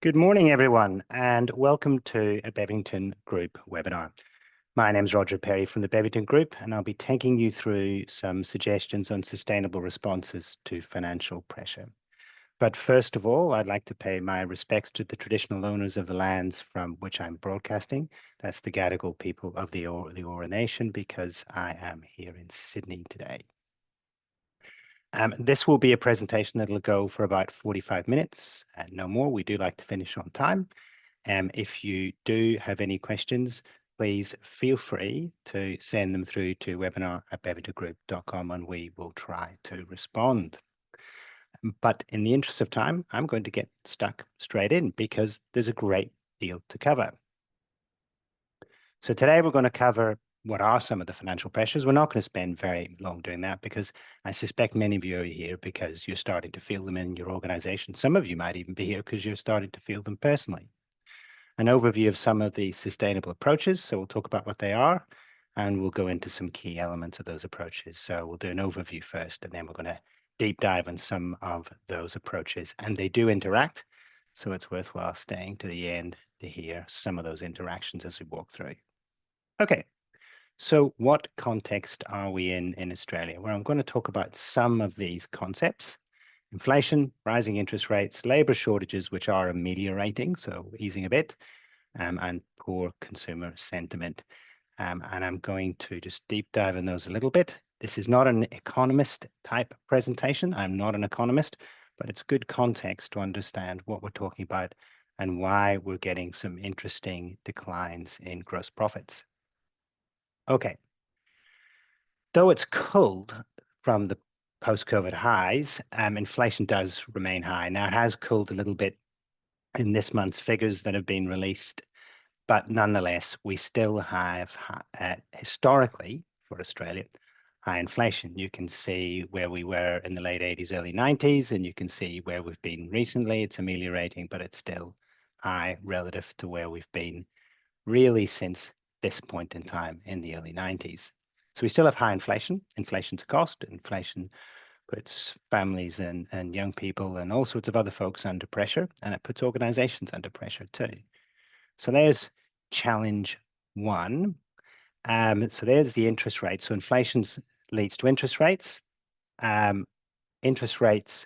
Good morning, everyone, and welcome to a Bevington Group webinar. My name is Roger Perry from the Bevington Group, and I'll be taking you through some suggestions on sustainable responses to financial pressure. But first of all, I'd like to pay my respects to the traditional owners of the lands from which I'm broadcasting. That's the Gadigal people of the Eora Nation, because I am here in Sydney today. This will be a presentation that'll go for about 45 minutes and no more. We do like to finish on time. If you do have any questions, please feel free to send them through to webinar@bevingtongroup.com and we will try to respond. But in the interest of time, I'm going to get stuck straight in because there's a great deal to cover. So today we're going to cover what are some of the financial pressures. We're not going to spend very long doing that because I suspect many of you are here because you're starting to feel them in your organization. Some of you might even be here because you're starting to feel them personally. An overview of some of the sustainable approaches. So we'll talk about what they are, and we'll go into some key elements of those approaches. So we'll do an overview first, and then we're going to deep dive on some of those approaches. And they do interact, so it's worthwhile staying to the end to hear some of those interactions as we walk through. Okay, so what context are we in Australia? Well, I'm going to talk about some of these concepts. Inflation, rising interest rates, labour shortages, which are ameliorating, so easing a bit, and poor consumer sentiment. And I'm going to just deep dive in those a little bit. This is not an economist type presentation. I'm not an economist, but it's good context to understand what we're talking about and why we're getting some interesting declines in gross profits. Okay. Though it's cooled from the post-COVID highs, inflation does remain high. Now, it has cooled a little bit in this month's figures that have been released, but nonetheless, we still have, historically for Australia, high inflation. You can see where we were in the late 80s, early 90s, and you can see where we've been recently. It's ameliorating, but it's still high relative to where we've been really since this point in time in the early 90s. So we still have high inflation. Inflation's a cost. Inflation puts families and young people and all sorts of other folks under pressure, and it puts organizations under pressure too. So there's challenge one. So there's the interest rate. So inflation leads to interest rates. Interest rates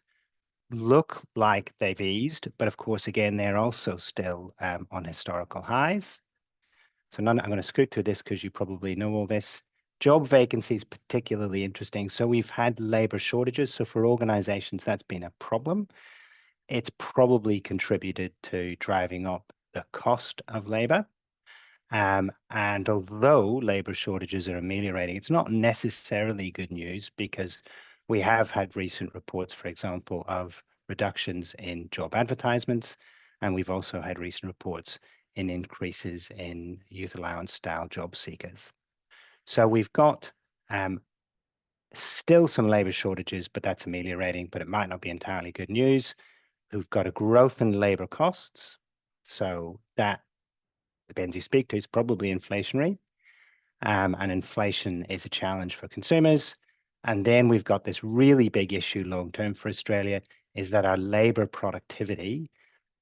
look like they've eased, but of course, again, they're also still on historical highs. So I'm going to scoot through this because you probably know all this. Job vacancies, particularly interesting. So we've had labor shortages. So for organizations, that's been a problem. It's probably contributed to driving up the cost of labor. And although labor shortages are ameliorating, it's not necessarily good news because we have had recent reports, for example, of reductions in job advertisements. And we've also had recent reports in increases in youth allowance style job seekers. So we've got still some labor shortages, but that's ameliorating, but it might not be entirely good news. We've got a growth in labor costs. So that depends who you speak to, it's probably inflationary. And inflation is a challenge for consumers. And then we've got this really big issue long-term for Australia is that our labor productivity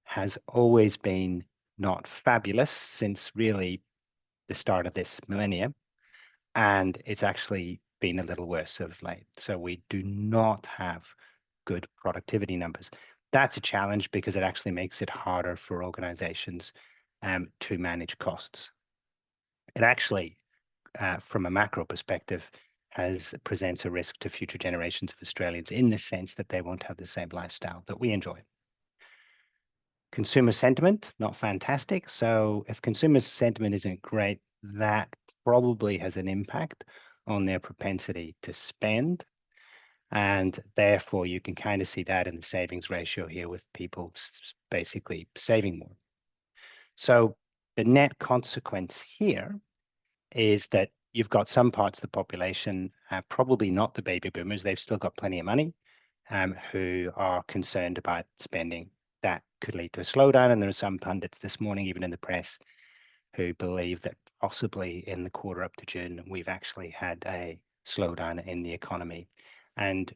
has always been not fabulous since really the start of this millennium. And it's actually been a little worse of late. So we do not have good productivity numbers. That's a challenge because it actually makes it harder for organizations to manage costs. It actually, from a macro perspective, presents a risk to future generations of Australians in the sense that they won't have the same lifestyle that we enjoy. Consumer sentiment, not fantastic. So if consumer sentiment isn't great, that probably has an impact on their propensity to spend. And therefore, you can kind of see that in the savings ratio here with people basically saving more. So the net consequence here is that you've got some parts of the population, probably not the baby boomers, they've still got plenty of money, who are concerned about spending. That could lead to a slowdown. And there are some pundits this morning, even in the press, who believe that possibly in the quarter up to June, we've actually had a slowdown in the economy. And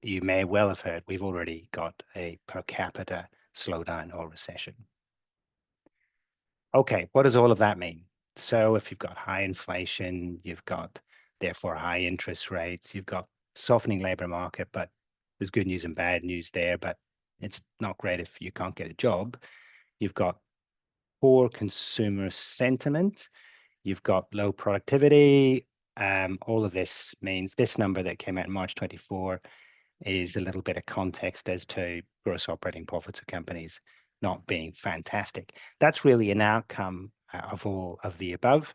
you may well have heard, we've already got a per capita slowdown or recession. Okay, what does all of that mean? So if you've got high inflation, you've got therefore high interest rates, you've got softening labor market, but there's good news and bad news there, but it's not great if you can't get a job. You've got poor consumer sentiment, you've got low productivity. All of this means this number that came out in March 24 is a little bit of context as to gross operating profits of companies not being fantastic. That's really an outcome of all of the above.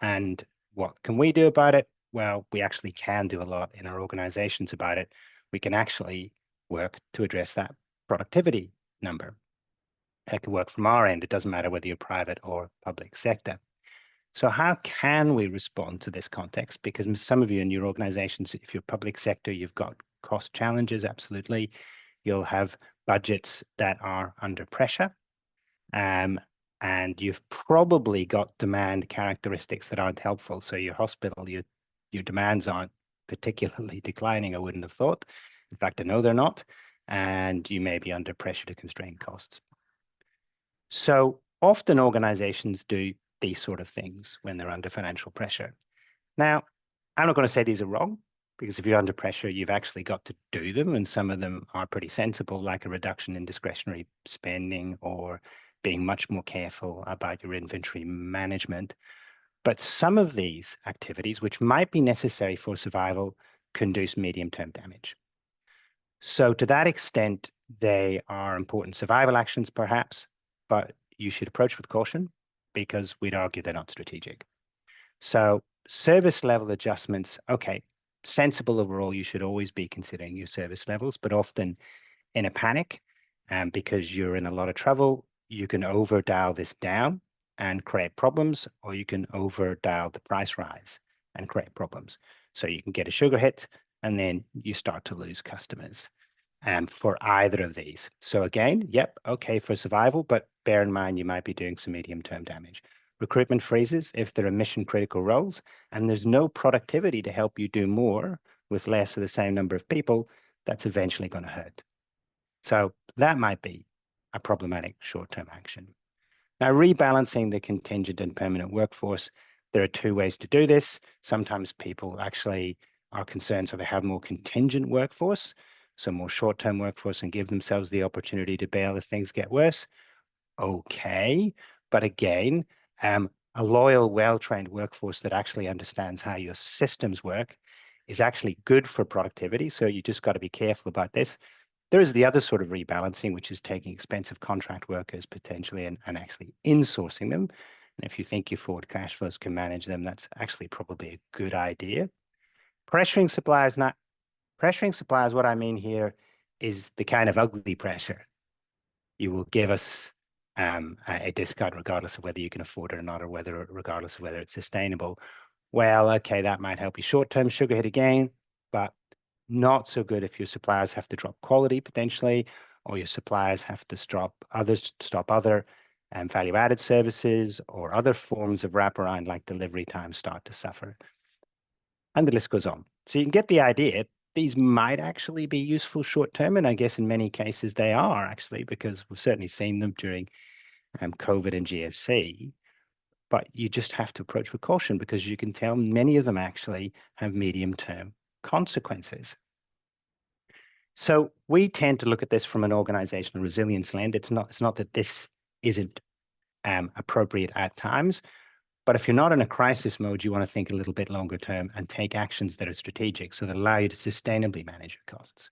And what can we do about it? Well, we actually can do a lot in our organizations about it. We can actually work to address that productivity number. It can work from our end. It doesn't matter whether you're private or public sector. So how can we respond to this context? Because some of you in your organizations, if you're public sector, you've got cost challenges, absolutely. You'll have budgets that are under pressure. And you've probably got demand characteristics that aren't helpful. So your hospital, your demands aren't particularly declining, I wouldn't have thought. In fact, I know they're not. And you may be under pressure to constrain costs. So often organizations do these sort of things when they're under financial pressure. Now, I'm not going to say these are wrong, because if you're under pressure, you've actually got to do them, and some of them are pretty sensible, like a reduction in discretionary spending or being much more careful about your inventory management. But some of these activities, which might be necessary for survival, can do some medium-term damage. So to that extent, they are important survival actions, perhaps, but you should approach with caution because we'd argue they're not strategic. So service level adjustments, okay, sensible overall. You should always be considering your service levels, but often in a panic, and because you're in a lot of trouble, you can over dial this down and create problems, or you can over dial the price rise and create problems. So you can get a sugar hit and then you start to lose customers for either of these. So again, yep, okay for survival, but bear in mind you might be doing some medium-term damage. Recruitment freezes if there are mission-critical roles and there's no productivity to help you do more with less of the same number of people, that's eventually going to hurt. So that might be a problematic short-term action. Now, rebalancing the contingent and permanent workforce, there are two ways to do this. Sometimes people actually are concerned, so they have more contingent workforce, so more short-term workforce, and give themselves the opportunity to bail if things get worse. Okay, but again, a loyal, well-trained workforce that actually understands how your systems work is actually good for productivity. So you just got to be careful about this. There is the other sort of rebalancing, which is taking expensive contract workers potentially and actually insourcing them. And if you think your forward cash flows can manage them, that's actually probably a good idea. Pressuring suppliers, not pressuring suppliers, what I mean here is the kind of ugly pressure. You will give us a discount regardless of whether you can afford it or not, or regardless of whether it's sustainable. Well, okay, that might help you short-term sugar hit again, but not so good if your suppliers have to drop quality potentially, or your suppliers have to stop other value-added services, or other forms of wraparound like delivery times start to suffer. And the list goes on. So you can get the idea. These might actually be useful short-term, and I guess in many cases they are actually, because we've certainly seen them during COVID and GFC. But you just have to approach with caution because you can tell many of them actually have medium-term consequences. So we tend to look at this from an organizational resilience lens. It's not that this isn't appropriate at times, but if you're not in a crisis mode, you want to think a little bit longer term and take actions that are strategic so that allow you to sustainably manage your costs.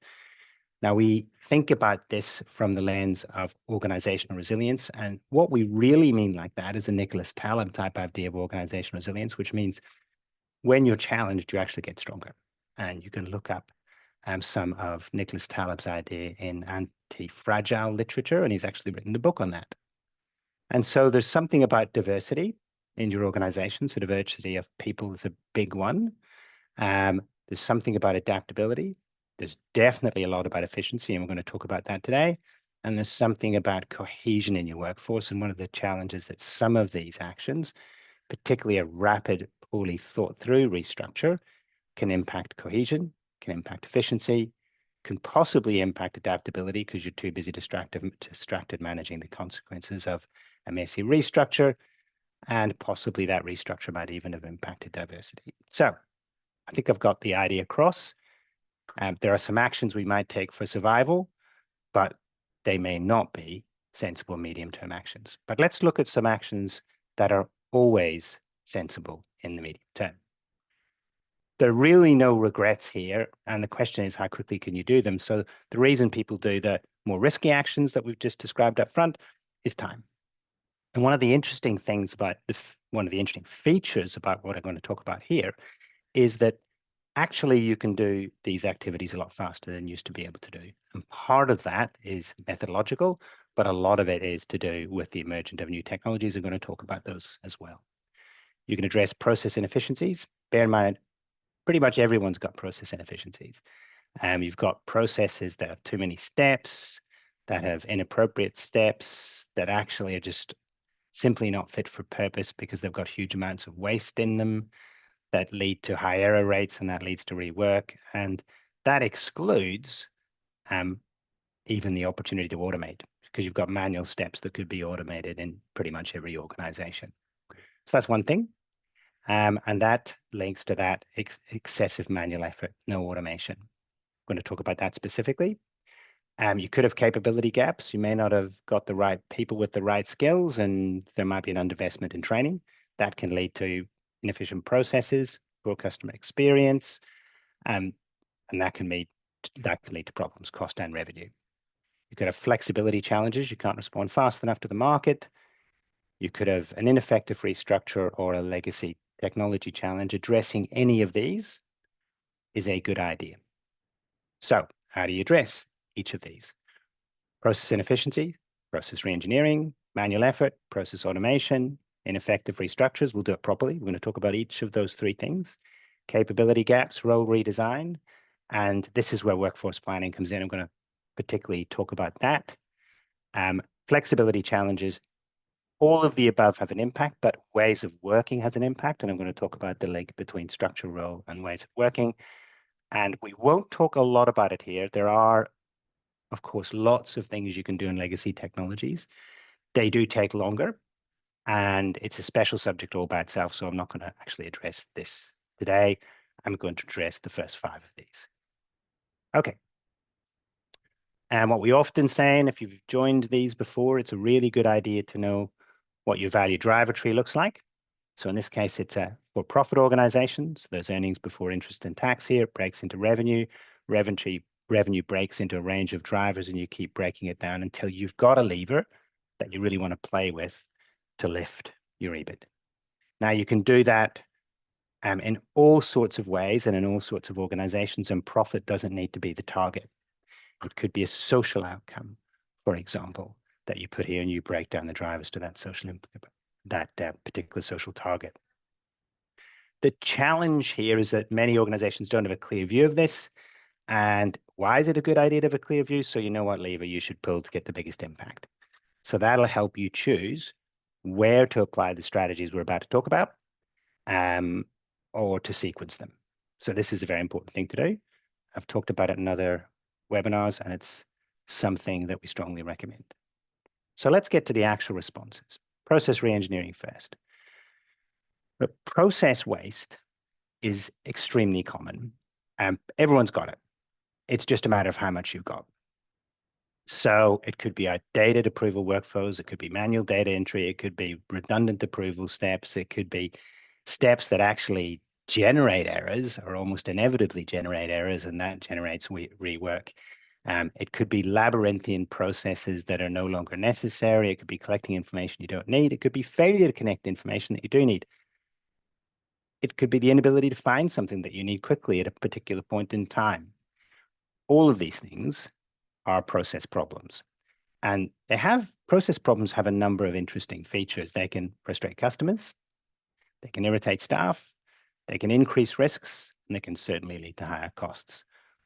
Now, we think about this from the lens of organizational resilience. And what we really mean like that is a Nicholas Taleb type idea of organizational resilience, which means when you're challenged, you actually get stronger. And you can look up some of Nicholas Taleb's idea in anti-fragile literature, and he's actually written a book on that. And so there's something about diversity in your organization. So diversity of people is a big one. There's something about adaptability. There's definitely a lot about efficiency, and we're going to talk about that today. And there's something about cohesion in your workforce. And one of the challenges that some of these actions, particularly a rapid, poorly thought through restructure, can impact cohesion, can impact efficiency, can possibly impact adaptability because you're too busy distracted managing the consequences of a messy restructure, and possibly that restructure might even have impacted diversity. So I think I've got the idea across. There are some actions we might take for survival, but they may not be sensible medium-term actions. But let's look at some actions that are always sensible in the medium term. There are really no regrets here, and the question is, how quickly can you do them? So the reason people do the more risky actions that we've just described up front is time. And one of the interesting things about one of the interesting features about what I'm going to talk about here is that actually you can do these activities a lot faster than you used to be able to do. And part of that is methodological, but a lot of it is to do with the emergence of new technologies. I'm going to talk about those as well. You can address process inefficiencies. Bear in mind, pretty much everyone's got process inefficiencies. You've got processes that have too many steps, that have inappropriate steps, that actually are just simply not fit for purpose because they've got huge amounts of waste in them, that lead to high error rates, and that leads to rework. And that excludes even the opportunity to automate, because you've got manual steps that could be automated in pretty much every organization. So that's one thing. And that links to that excessive manual effort, no automation. I'm going to talk about that specifically. You could have capability gaps. You may not have got the right people with the right skills, and there might be an underinvestment in training. That can lead to inefficient processes, poor customer experience, and that can lead to problems, cost and revenue. You could have flexibility challenges. You can't respond fast enough to the market. You could have an ineffective restructure or a legacy technology challenge. Addressing any of these is a good idea. So how do you address each of these? Process inefficiency, process reengineering, manual effort, process automation, ineffective restructures. We'll do it properly. We're going to talk about each of those three things. Capability gaps, role redesign, and this is where workforce planning comes in. I'm going to particularly talk about that. Flexibility challenges. All of the above have an impact, but ways of working has an impact, and I'm going to talk about the link between structure, role, and ways of working. And we won't talk a lot about it here. There are, of course, lots of things you can do in legacy technologies. They do take longer, and it's a special subject all by itself, so I'm not going to actually address this today. I'm going to address the first 5 of these. Okay. And what we often say, and if you've joined these before, it's a really good idea to know what your value driver tree looks like. So in this case, it's a for-profit organization. So there's earnings before interest and tax here. It breaks into revenue. Revenue breaks into a range of drivers, and you keep breaking it down until you've got a lever that you really want to play with to lift your EBIT. Now, you can do that in all sorts of ways and in all sorts of organizations, and profit doesn't need to be the target. It could be a social outcome, for example, that you put here, and you break down the drivers to that particular social target. The challenge here is that many organizations don't have a clear view of this. And why is it a good idea to have a clear view? So you know what lever you should pull to get the biggest impact. So that'll help you choose where to apply the strategies we're about to talk about, or to sequence them. So this is a very important thing to do. I've talked about it in other webinars, and it's something that we strongly recommend. So let's get to the actual responses. Process reengineering first. But process waste is extremely common. Everyone's got it. It's just a matter of how much you've got. So it could be outdated approval workflows. It could be manual data entry. It could be redundant approval steps. It could be steps that actually generate errors, or almost inevitably generate errors, and that generates rework. It could be labyrinthian processes that are no longer necessary. It could be collecting information you don't need. It could be failure to connect information that you do need. It could be the inability to find something that you need quickly at a particular point in time. All of these things are process problems. And process problems have a number of interesting features. They can frustrate customers, they can irritate staff, they can increase risks, and they can certainly lead to higher costs.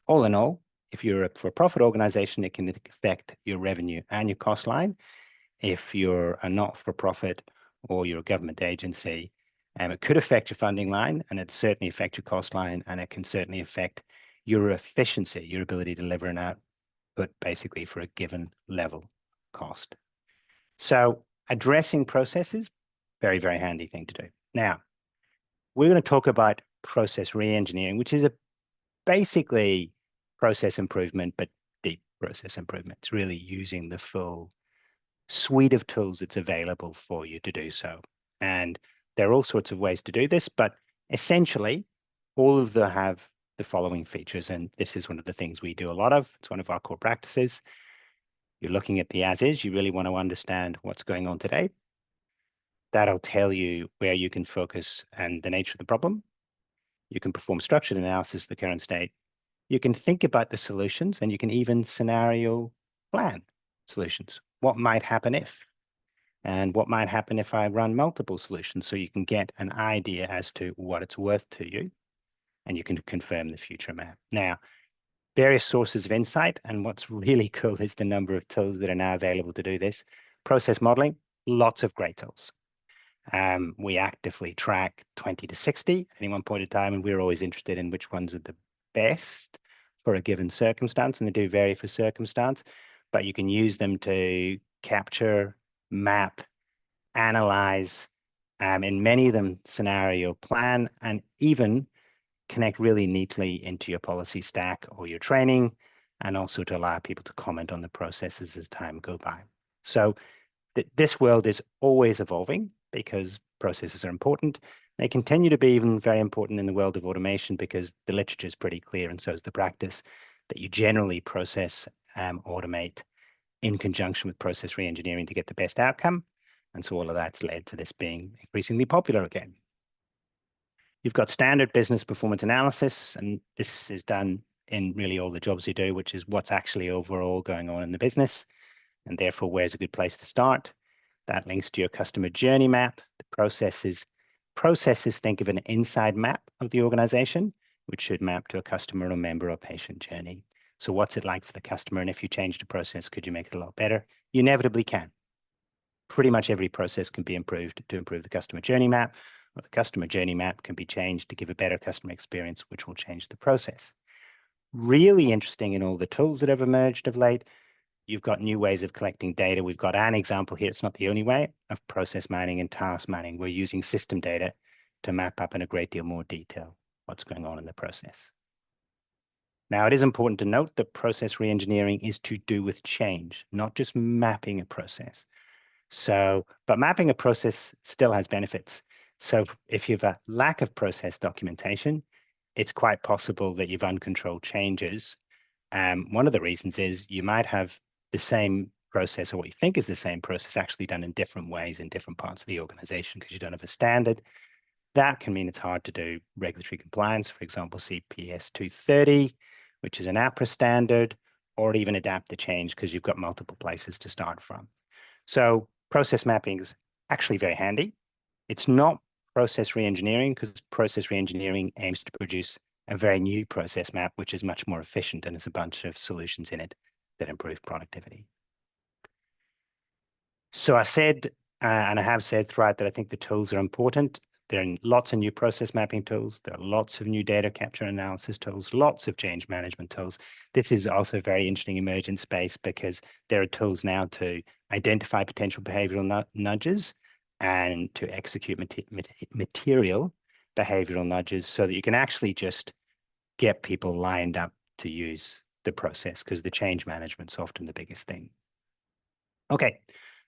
All in all, if you're a for-profit organization, it can affect your revenue and your cost line. If you're a not-for-profit or you're a government agency, it could affect your funding line, and it certainly affect your cost line, and it can certainly affect your efficiency, your ability to deliver an output basically for a given level cost. So addressing processes, very, very handy thing to do. Now, we're going to talk about process reengineering, which is basically process improvement, but deep process improvement. It's really using the full suite of tools that's available for you to do so. And there are all sorts of ways to do this, but essentially, all of them have the following features. And this is one of the things we do a lot of. It's one of our core practices. You're looking at the as is. You really want to understand what's going on today. That'll tell you where you can focus and the nature of the problem. You can perform structured analysis of the current state. You can think about the solutions, and you can even scenario plan solutions. What might happen if? And what might happen if I run multiple solutions, so you can get an idea as to what it's worth to you, and you can confirm the future map. Now, various sources of insight, and what's really cool is the number of tools that are now available to do this. Process modeling, lots of great tools. We actively track 20 to 60 at any one point in time, and we're always interested in which ones are the best for a given circumstance, and they do vary for circumstance, but you can use them to capture, map, analyze, in many of them scenario plan, and even connect really neatly into your policy stack or your training, and also to allow people to comment on the processes as time go by. So this world is always evolving because processes are important. They continue to be even very important in the world of automation because the literature is pretty clear, and so is the practice, that you generally process automate in conjunction with process reengineering to get the best outcome. And so all of that's led to this being increasingly popular again. You've got standard business performance analysis, and this is done in really all the jobs you do, which is what's actually overall going on in the business, and therefore where's a good place to start. That links to your customer journey map. The processes, think of an inside map of the organization, which should map to a customer or member or patient journey. So what's it like for the customer? And if you change the process, could you make it a lot better? You inevitably can. Pretty much every process can be improved to improve the customer journey map, or the customer journey map can be changed to give a better customer experience, which will change the process. Really interesting in all the tools that have emerged of late, you've got new ways of collecting data. We've got an example here, it's not the only way, of process mining and task mining. We're using system data to map up in a great deal more detail what's going on in the process. Now, it is important to note that process reengineering is to do with change, not just mapping a process. So, but mapping a process still has benefits. So if you have a lack of process documentation, it's quite possible that you've uncontrolled changes. One of the reasons is you might have the same process, or what you think is the same process, actually done in different ways in different parts of the organization because you don't have a standard. That can mean it's hard to do regulatory compliance, for example, CPS 230, which is an APRA standard, or even adapt the change because you've got multiple places to start from. So process mapping is actually very handy. It's not process reengineering because process reengineering aims to produce a very new process map, which is much more efficient and has a bunch of solutions in it that improve productivity. So I said, and I have said throughout, that I think the tools are important. There are lots of new process mapping tools. There are lots of new data capture analysis tools, lots of change management tools. This is also a very interesting emergent space because there are tools now to identify potential behavioral nudges and to execute material behavioral nudges so that you can actually just get people lined up to use the process, because the change management is often the biggest thing. Okay,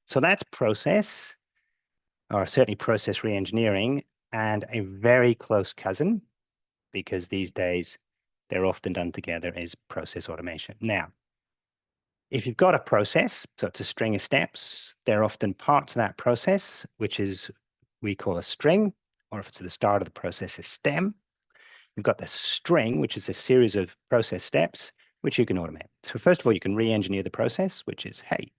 so that's process, or certainly process reengineering, and a very close cousin, because these days they're often done together, is process automation. Now, if you've got a process, so it's a string of steps, there are often parts of that process, which is we call a string, or if it's at the start of the process, a stem. You've got the string, which is a series of process steps, which you can automate. So first of all, you can re-engineer the process, which is, hey,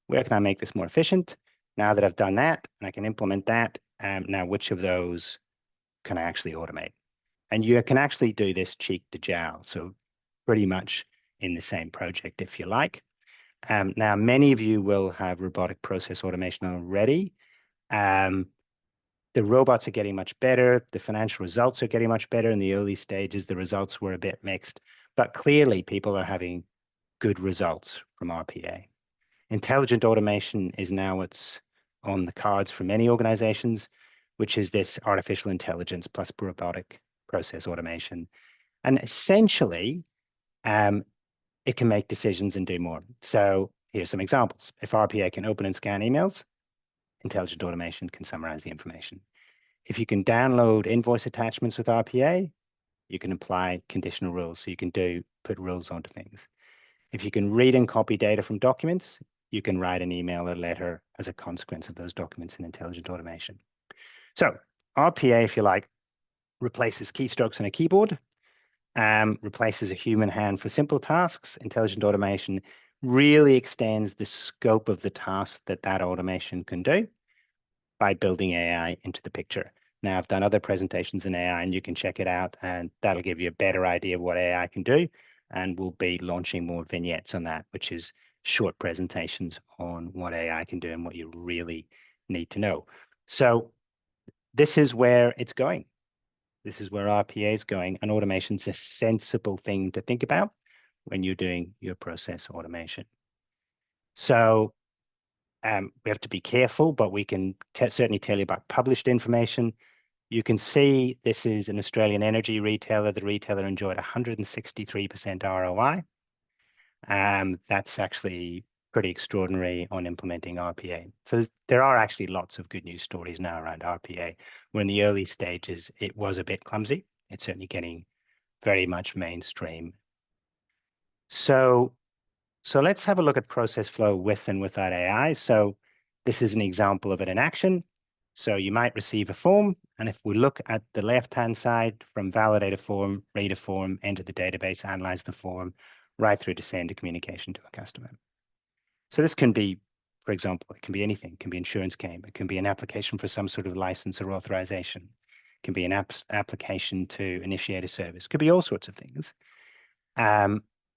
where can I make this more efficient? Now that I've done that, and I can implement that, now which of those can I actually automate? And you can actually do this cheek to jowl, so pretty much in the same project, if you like. Now, many of you will have robotic process automation already. The robots are getting much better. The financial results are getting much better. In the early stages, the results were a bit mixed, but clearly people are having good results from RPA. Intelligent automation is now what's on the cards for many organizations, which is this artificial intelligence plus robotic process automation. And essentially, it can make decisions and do more. So here's some examples. If RPA can open and scan emails, intelligent automation can summarize the information. If you can download invoice attachments with RPA, you can apply conditional rules. So you can put rules onto things. If you can read and copy data from documents, you can write an email or letter as a consequence of those documents in intelligent automation. So RPA, if you like, replaces keystrokes on a keyboard, replaces a human hand for simple tasks. Intelligent automation really extends the scope of the task that automation can do by building AI into the picture. Now, I've done other presentations in AI, and you can check it out, and that'll give you a better idea of what AI can do. And we'll be launching more vignettes on that, which is short presentations on what AI can do and what you really need to know. So this is where it's going. This is where RPA is going, and automation's a sensible thing to think about when you're doing your process automation. So we have to be careful, but we can certainly tell you about published information. You can see this is an Australian energy retailer. The retailer enjoyed 163% ROI. That's actually pretty extraordinary on implementing RPA. So there are actually lots of good news stories now around RPA. We're in the early stages. It was a bit clumsy. It's certainly getting very much mainstream. So let's have a look at process flow with and without AI. So this is an example of it in action. So you might receive a form, and if we look at the left-hand side, from validate a form, read a form, enter the database, analyze the form, right through to send a communication to a customer. So this can be, for example, it can be anything. It can be insurance claim. It can be an application for some sort of license or authorization. It can be an application to initiate a service. It could be all sorts of things.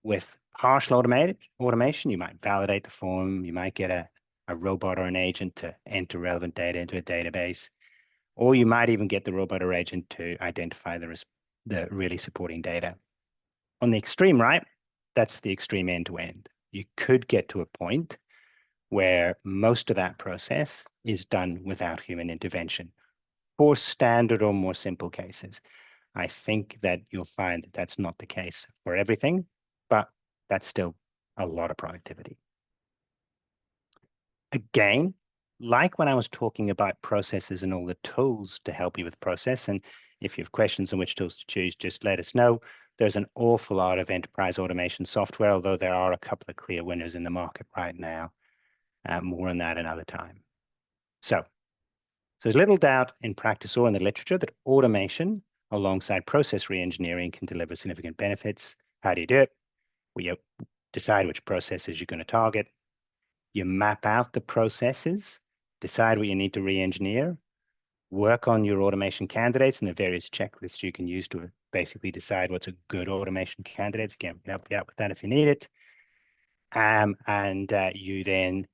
With partial automation, you might validate the form. You might get a robot or an agent to enter relevant data into a database, or you might even get the robot or agent to identify the really supporting data. On the extreme right, that's the extreme end-to-end. You could get to a point where most of that process is done without human intervention for standard or more simple cases. I think that you'll find that that's not the case for everything, but that's still a lot of productivity. Again, like when I was talking about processes and all the tools to help you with process, and if you have questions on which tools to choose, just let us know. There's an awful lot of enterprise automation software, although there are a couple of clear winners in the market right now. More on that another time. So there's little doubt in practice or in the literature that automation alongside process reengineering can deliver significant benefits. How do you do it? Well, you decide which processes you're going to target. You map out the processes, decide what you need to re-engineer, work on your automation candidates and the various checklists you can use to basically decide what's a good automation candidate. Again, we can help you out with that if you need it. You then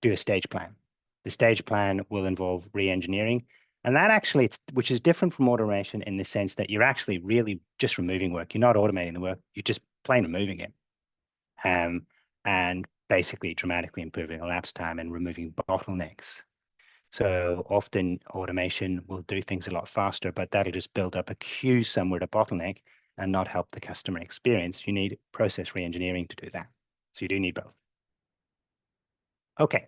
do a stage plan. The stage plan will involve re-engineering. And that actually, which is different from automation in the sense that you're actually really just removing work. You're not automating the work. You're just plain removing it. And basically dramatically improving elapsed time and removing bottlenecks. So often automation will do things a lot faster, but that'll just build up a queue somewhere to bottleneck and not help the customer experience. You need process reengineering to do that. So you do need both. Okay.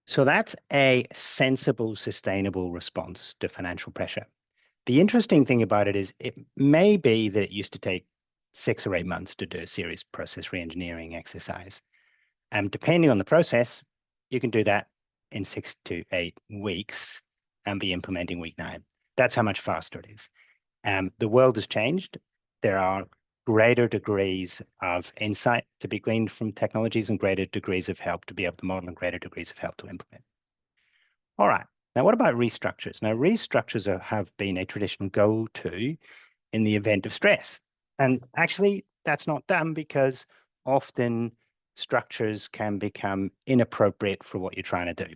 So that's a sensible, sustainable response to financial pressure. The interesting thing about it is it may be that it used to take 6 or 8 months to do a serious process reengineering exercise. Depending on the process, you can do that in 6 to 8 weeks and be implementing week 9. That's how much faster it is. The world has changed. There are greater degrees of insight to be gleaned from technologies and greater degrees of help to be able to model and greater degrees of help to implement. All right. Now, what about restructures? Now, restructures have been a traditional go-to in the event of stress. And actually, that's not done because often structures can become inappropriate for what you're trying to do.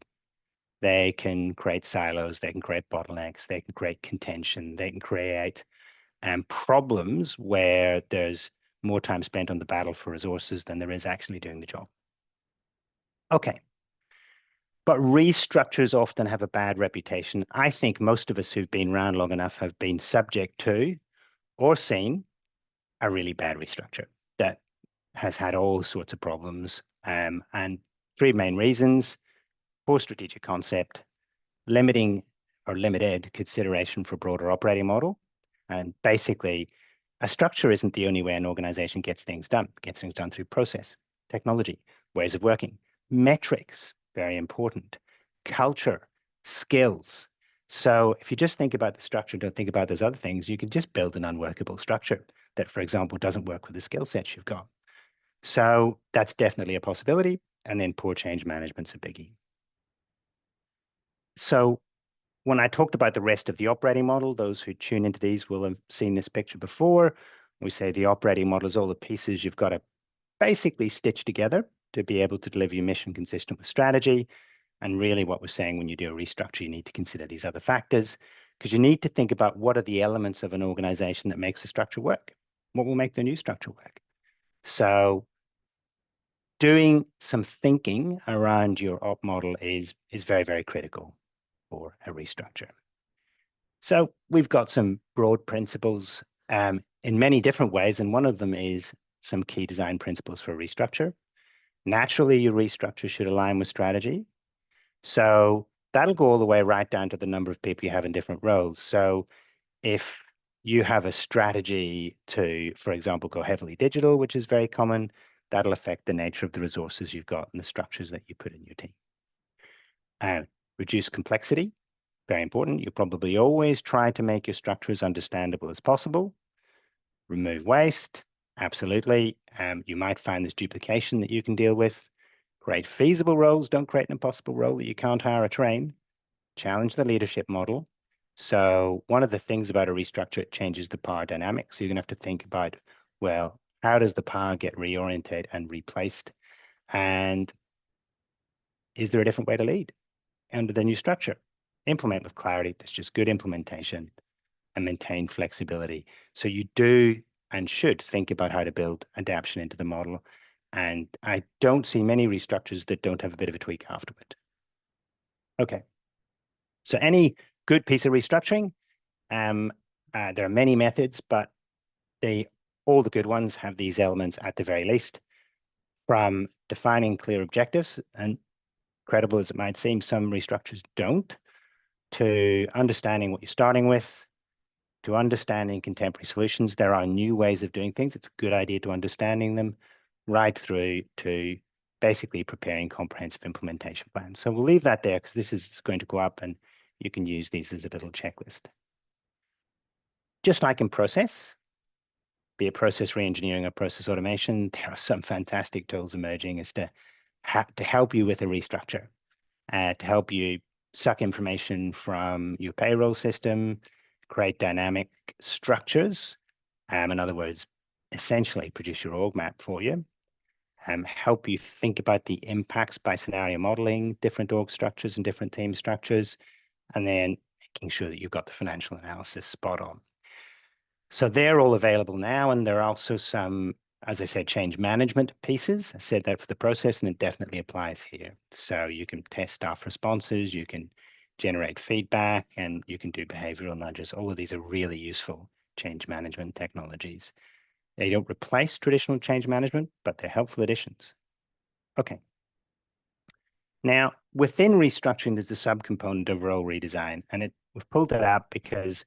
They can create silos, they can create bottlenecks, they can create contention, they can create problems where there's more time spent on the battle for resources than there is actually doing the job. Okay. But restructures often have a bad reputation. I think most of us who've been around long enough have been subject to or seen a really bad restructure that has had all sorts of problems. And three main reasons: poor strategic concept, limiting or limited consideration for broader operating model. And basically, a structure isn't the only way an organization gets things done. It gets things done through process, technology, ways of working, metrics, very important, culture, skills. So if you just think about the structure, don't think about those other things, you can just build an unworkable structure that, for example, doesn't work with the skill sets you've got. So that's definitely a possibility. And then poor change management's a biggie. So when I talked about the rest of the operating model, those who tune into these will have seen this picture before. We say the operating model is all the pieces you've got to basically stitch together to be able to deliver your mission consistent with strategy. And really what we're saying, when you do a restructure, you need to consider these other factors, because you need to think about what are the elements of an organization that makes the structure work. What will make the new structure work? So doing some thinking around your op model is very, very critical for a restructure. So we've got some broad principles in many different ways, and one of them is some key design principles for restructure. Naturally, your restructure should align with strategy. So that'll go all the way right down to the number of people you have in different roles. So if you have a strategy to, for example, go heavily digital, which is very common, that'll affect the nature of the resources you've got and the structures that you put in your team. Reduce complexity, very important. You probably always try to make your structure as understandable as possible. Remove waste, absolutely. You might find there's duplication that you can deal with. Create feasible roles, don't create an impossible role that you can't hire or train. Challenge the leadership model. So one of the things about a restructure, it changes the power dynamic. So you're gonna have to think about, well, how does the power get reoriented and replaced? And is there a different way to lead under the new structure? Implement with clarity. That's just good implementation, and maintain flexibility. So you do and should think about how to build adaptation into the model. And I don't see many restructures that don't have a bit of a tweak afterward. Okay. So any good piece of restructuring, there are many methods, but all the good ones have these elements at the very least. From defining clear objectives, and credible as it might seem, some restructures don't, to understanding what you're starting with, to understanding contemporary solutions. There are new ways of doing things. It's a good idea to understanding them, right through to basically preparing comprehensive implementation plans. So we'll leave that there because this is going to go up and you can use these as a little checklist. Just like in process, be it process reengineering or process automation, there are some fantastic tools emerging as to help you with a restructure, to help you suck information from your payroll system, create dynamic structures. In other words, essentially produce your org map for you, help you think about the impacts by scenario modeling, different org structures and different team structures, and then making sure that you've got the financial analysis spot on. So they're all available now, and there are also some, as I said, change management pieces. I said that for the process, and it definitely applies here. So you can test staff responses, you can generate feedback, and you can do behavioral nudges. All of these are really useful change management technologies. They don't replace traditional change management, but they're helpful additions. Okay. Now, within restructuring, there's a subcomponent of role redesign, and we've pulled it out because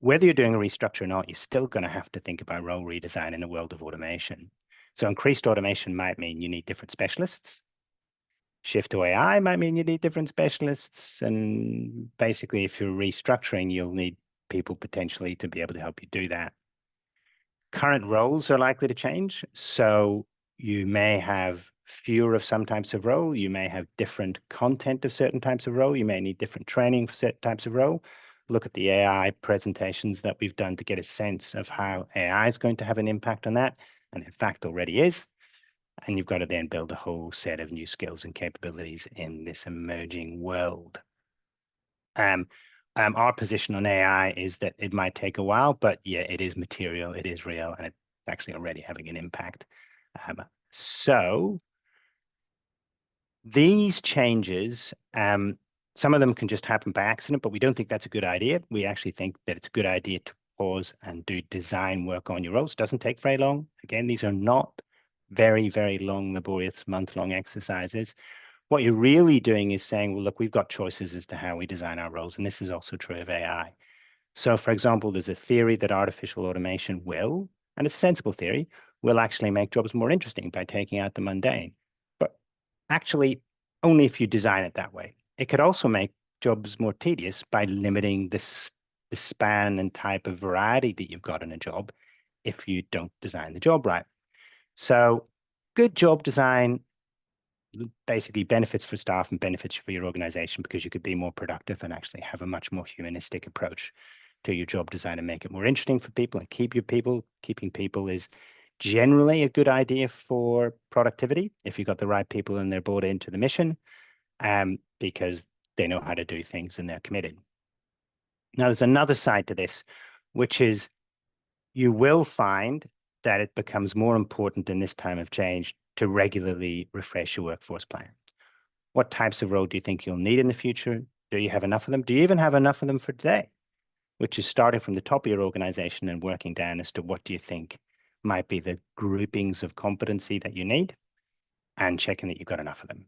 whether you're doing a restructure or not, you're still going to have to think about role redesign in a world of automation. So increased automation might mean you need different specialists. Shift to AI might mean you need different specialists. And basically, if you're restructuring, you'll need people potentially to be able to help you do that. Current roles are likely to change. So you may have fewer of some types of role. You may have different content of certain types of role. You may need different training for certain types of role. Look at the AI presentations that we've done to get a sense of how AI is going to have an impact on that, and in fact already is. And you've got to then build a whole set of new skills and capabilities in this emerging world. Our position on AI is that it might take a while, but yeah, it is material, it is real, and it's actually already having an impact. So these changes, some of them can just happen by accident, but we don't think that's a good idea. We actually think that it's a good idea to pause and do design work on your roles. It doesn't take very long. Again, these are not very, very long, laborious, month-long exercises. What you're really doing is saying, well, look, we've got choices as to how we design our roles, and this is also true of AI. So, for example, there's a theory that artificial automation will, and it's a sensible theory, will actually make jobs more interesting by taking out the mundane. But actually, only if you design it that way. It could also make jobs more tedious by limiting the span and type of variety that you've got in a job if you don't design the job right. So, good job design basically benefits for staff and benefits for your organization because you could be more productive and actually have a much more humanistic approach to your job design and make it more interesting for people and keep your people. Keeping people is generally a good idea for productivity if you've got the right people and they're bought into the mission, because they know how to do things and they're committed. Now, there's another side to this, which is you will find that it becomes more important in this time of change to regularly refresh your workforce plan. What types of role do you think you'll need in the future? Do you have enough of them? Do you even have enough of them for today? Which is starting from the top of your organization and working down as to what do you think might be the groupings of competency that you need and checking that you've got enough of them.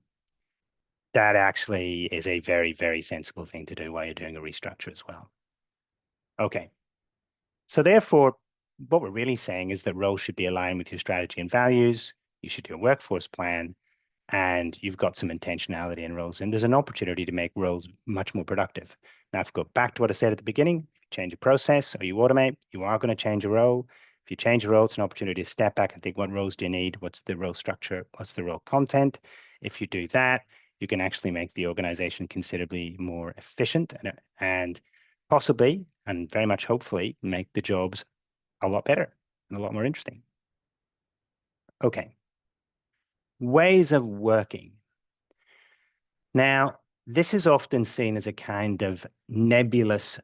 That actually is a very, very sensible thing to do while you're doing a restructure as well. Okay. So therefore, what we're really saying is that roles should be aligned with your strategy and values. You should do a workforce plan, and you've got some intentionality in roles, and there's an opportunity to make roles much more productive. Now, if you go back to what I said at the beginning, change a process or you automate, you are going to change a role. If you change a role, it's an opportunity to step back and think, what roles do you need? What's the role structure? What's the role content? If you do that, you can actually make the organization considerably more efficient and possibly, and very much hopefully, make the jobs a lot better and a lot more interesting. Okay. Ways of working. Now, this is often seen as a kind of nebulous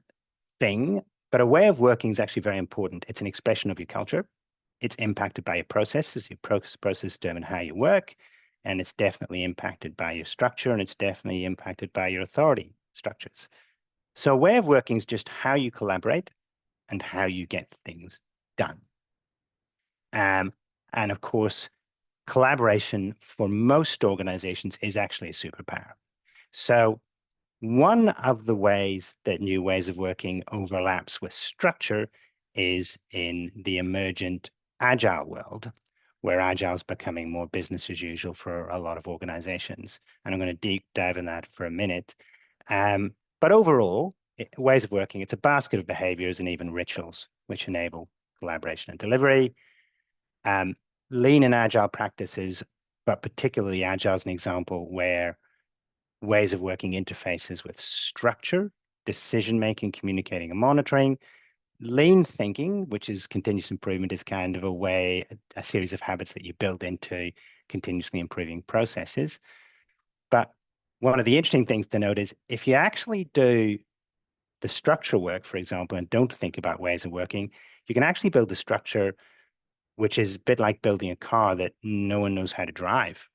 thing, but a way of working is actually very important. It's an expression of your culture. It's impacted by your processes. Your processes determine how you work, and it's definitely impacted by your structure, and it's definitely impacted by your authority structures. So a way of working is just how you collaborate and how you get things done. And of course, collaboration for most organizations is actually a superpower. So one of the ways that new ways of working overlaps with structure is in the emergent agile world, where agile is becoming more business as usual for a lot of organizations. And I'm going to deep dive in that for a minute. But overall, ways of working, it's a basket of behaviors and even rituals which enable collaboration and delivery. Lean and agile practices, but particularly agile is an example where ways of working interfaces with structure, decision-making, communicating, and monitoring. Lean thinking, which is continuous improvement, is kind of a series of habits that you build into continuously improving processes. But one of the interesting things to note is if you actually do the structure work, for example, and don't think about ways of working, you can actually build a structure which is a bit like building a car that no one knows how to drive.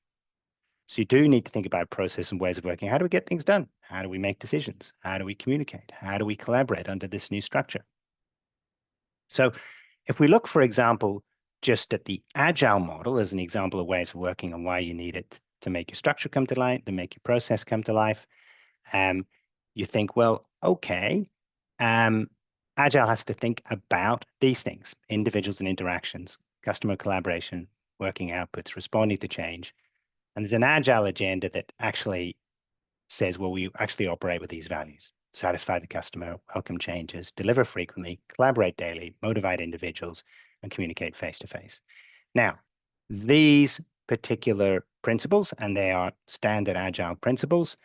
So you do need to think about process and ways of working. How do we get things done? How do we make decisions? How do we communicate? How do we collaborate under this new structure? So if we look, for example, just at the agile model as an example of ways of working and why you need it to make your structure come to life, to make your process come to life, you think, well, okay, agile has to think about these things: individuals and interactions, customer collaboration, working outputs, responding to change. And there's an agile agenda that actually says, well, we actually operate with these values: satisfy the customer, welcome changes, deliver frequently, collaborate daily, motivate individuals, and communicate face-to-face. Now, these particular principles, and they are standard agile principles,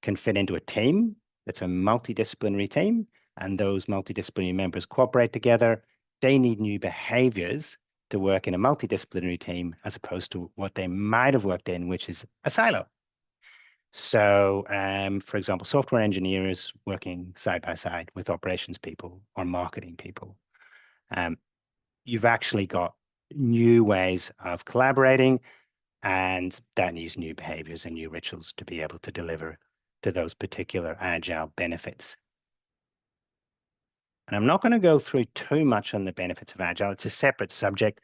can fit into a team that's a multidisciplinary team, and those multidisciplinary members cooperate together. They need new behaviors to work in a multidisciplinary team as opposed to what they might have worked in, which is a silo. So, for example, software engineers working side by side with operations people or marketing people. You've actually got new ways of collaborating, and that needs new behaviors and new rituals to be able to deliver to those particular agile benefits. And I'm not going to go through too much on the benefits of agile. It's a separate subject,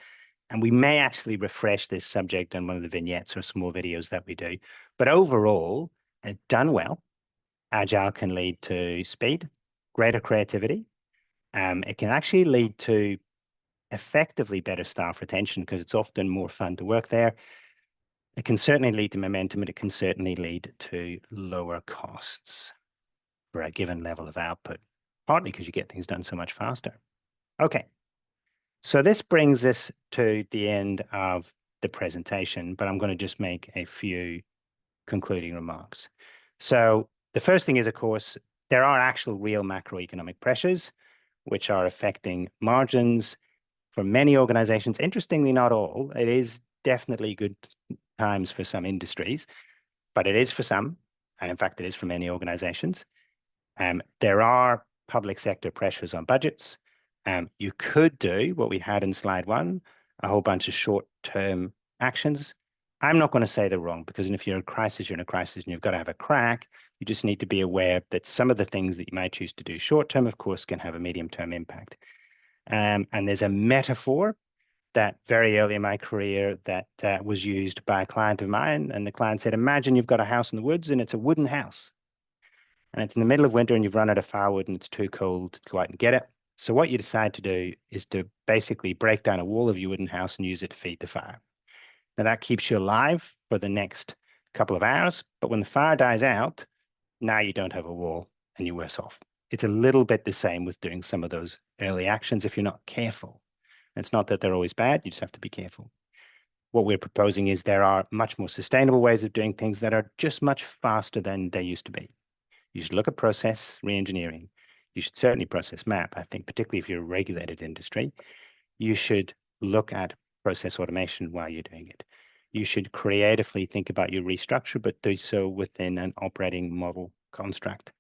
and we may actually refresh this subject in one of the vignettes or small videos that we do. But overall, done well, agile can lead to speed, greater creativity. It can actually lead to effectively better staff retention because it's often more fun to work there. It can certainly lead to momentum, and it can certainly lead to lower costs for a given level of output, partly because you get things done so much faster. Okay, so this brings us to the end of the presentation, but I'm going to just make a few concluding remarks. So the first thing is, of course, there are actual real macroeconomic pressures which are affecting margins for many organizations. Interestingly, not all. It is definitely good times for some industries, but it is for some, and in fact, it is for many organizations. There are public sector pressures on budgets. You could do what we had in slide 1, a whole bunch of short-term actions. I'm not going to say they're wrong, because if you're in a crisis, you're in a crisis and you've got to have a crack. You just need to be aware that some of the things that you might choose to do short-term, of course, can have a medium-term impact. And there's a metaphor that very early in my career that was used by a client of mine. And the client said, imagine you've got a house in the woods and it's a wooden house. And it's in the middle of winter and you've run out of firewood and it's too cold to go out and get it. So what you decide to do is to basically break down a wall of your wooden house and use it to feed the fire. Now that keeps you alive for the next couple of hours, but when the fire dies out, now you don't have a wall and you're worse off. It's a little bit the same with doing some of those early actions if you're not careful. And it's not that they're always bad, you just have to be careful. What we're proposing is there are much more sustainable ways of doing things that are just much faster than they used to be. You should look at process reengineering. You should certainly process map. I think particularly if you're a regulated industry, you should look at process automation while you're doing it. You should creatively think about your restructure, but do so within an operating model construct.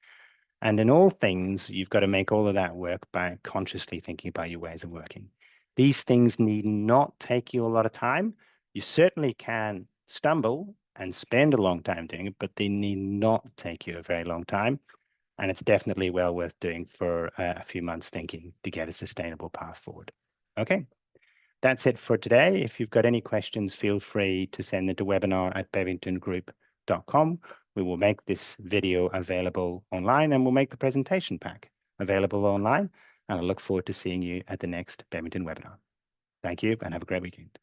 And in all things, you've got to make all of that work by consciously thinking about your ways of working. These things need not take you a lot of time. You certainly can stumble and spend a long time doing it, but they need not take you a very long time. And it's definitely well worth doing for a few months thinking to get a sustainable path forward. Okay, that's it for today. If you've got any questions, feel free to send them to webinar@bevingtongroup.com. We will make this video available online and we'll make the presentation pack available online. And I look forward to seeing you at the next Bevington webinar. Thank you and have a great weekend.